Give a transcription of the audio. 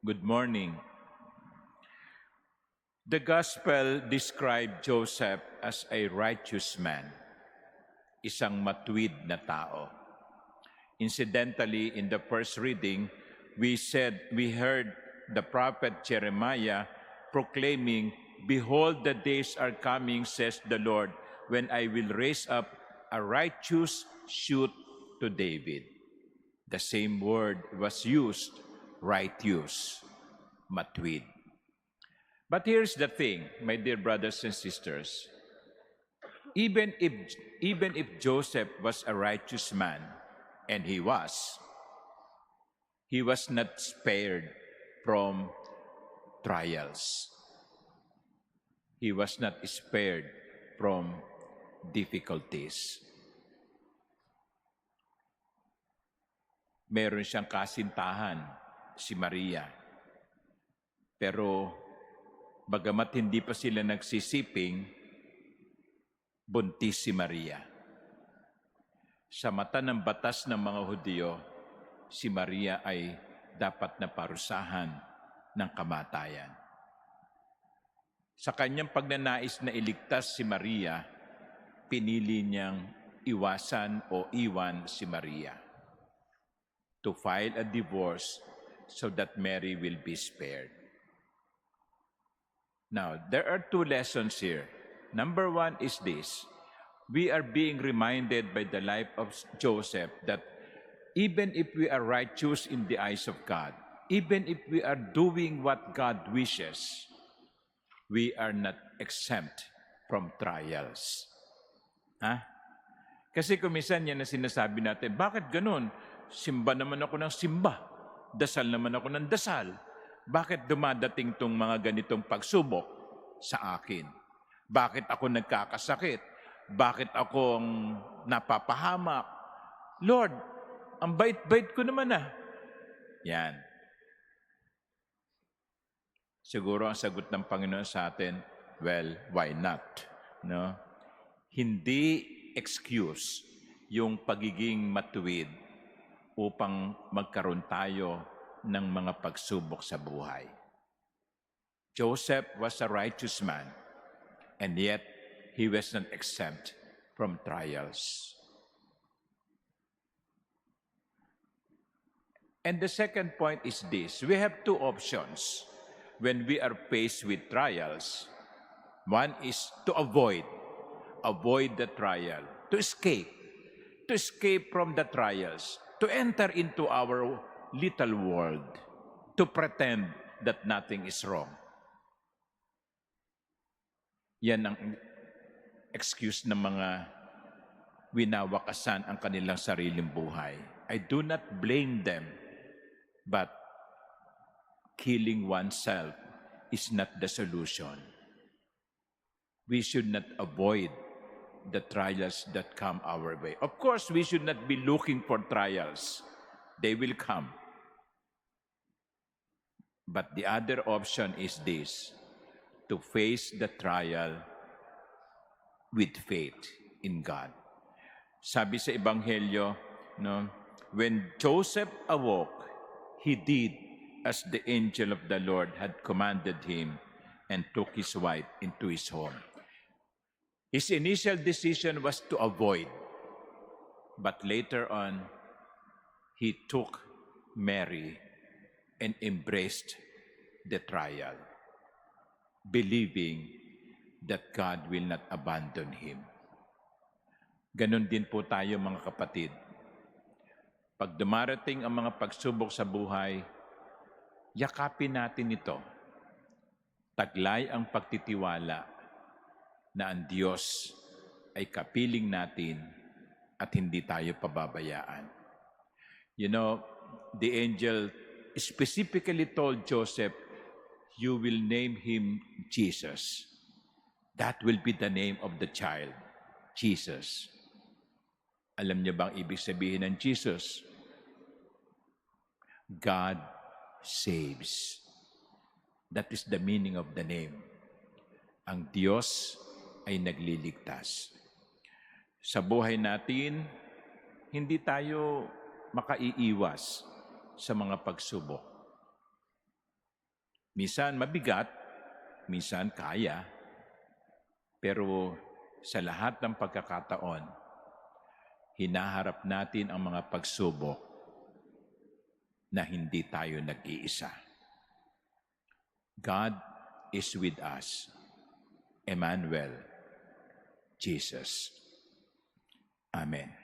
Good morning. The Gospel described Joseph as a righteous man, isang matuwid na tao. Incidentally, in the first reading, we heard the prophet Jeremiah proclaiming, "Behold, the days are coming, says the Lord, when I will raise up a righteous shoot to David." The same word was used, righteous, matuwid. But here's the thing, my dear brothers and sisters. Even if Joseph was a righteous man, and he was not spared from trials. He was not spared from difficulties. Meron siyang kasintahan, si Maria. Pero bagamat hindi pa sila nagsisiping, buntis si Maria. Sa mata ng batas ng mga Hudyo, si Maria ay dapat na parusahan ng kamatayan. Sa kanyang pagnanais na iligtas si Maria, pinili niyang iwasan o iwan si Maria to file a divorce so that Mary will be spared. Now, there are two lessons here. Number one is this. We are being reminded by the life of Joseph that even if we are righteous in the eyes of God, even if we are doing what God wishes, we are not exempt from trials. Kasi kumisan yan na sinasabi natin, bakit ganun? Simba naman ako ng simba. Dasal naman ako ng dasal. Bakit dumadating tong mga ganitong pagsubok sa akin? Bakit ako nagkakasakit? Bakit akong napapahamak? Lord, ang bait-bait ko naman Yan. Siguro ang sagot ng Panginoon sa atin, well, why not? No? Hindi excuse yung pagiging matuwid upang magkaroon tayo ng mga pagsubok sa buhay. Joseph was a righteous man, and yet he was not exempt from trials. And the second point is this. We have two options when we are faced with trials. One is to avoid the trial, to escape from the trials, to enter into our little world, to pretend that nothing is wrong. Yan ang excuse ng mga winawakasan ang kanilang sariling buhay. I do not blame them, but killing oneself is not the solution. We should not avoid the trials that come our way. Of course, we should not be looking for trials. They will come. But the other option is this, to face the trial with faith in God. Sabi sa Ebanghelyo, no, when Joseph awoke, he did as the angel of the Lord had commanded him and took his wife into his home. His initial decision was to avoid, but later on, he took Mary and embraced the trial, believing that God will not abandon him. Ganon din po tayo mga kapatid. Pag dumarating ang mga pagsubok sa buhay, yakapin natin ito. Taglay ang pagtitiwala na ang Diyos ay kapiling natin at hindi tayo pababayaan. You know, the angel specifically told Joseph, "You will name him Jesus." That will be the name of the child, Jesus. Alam niyo bang ibig sabihin ng Jesus? God saves. That is the meaning of the name. Ang Diyos ay nagliligtas. Sa buhay natin, hindi tayo makaiiwas sa mga pagsubok. Minsan mabigat, minsan kaya, pero sa lahat ng pagkakataon, hinaharap natin ang mga pagsubok na hindi tayo nag-iisa. God is with us. Emmanuel, Jesus. Amen.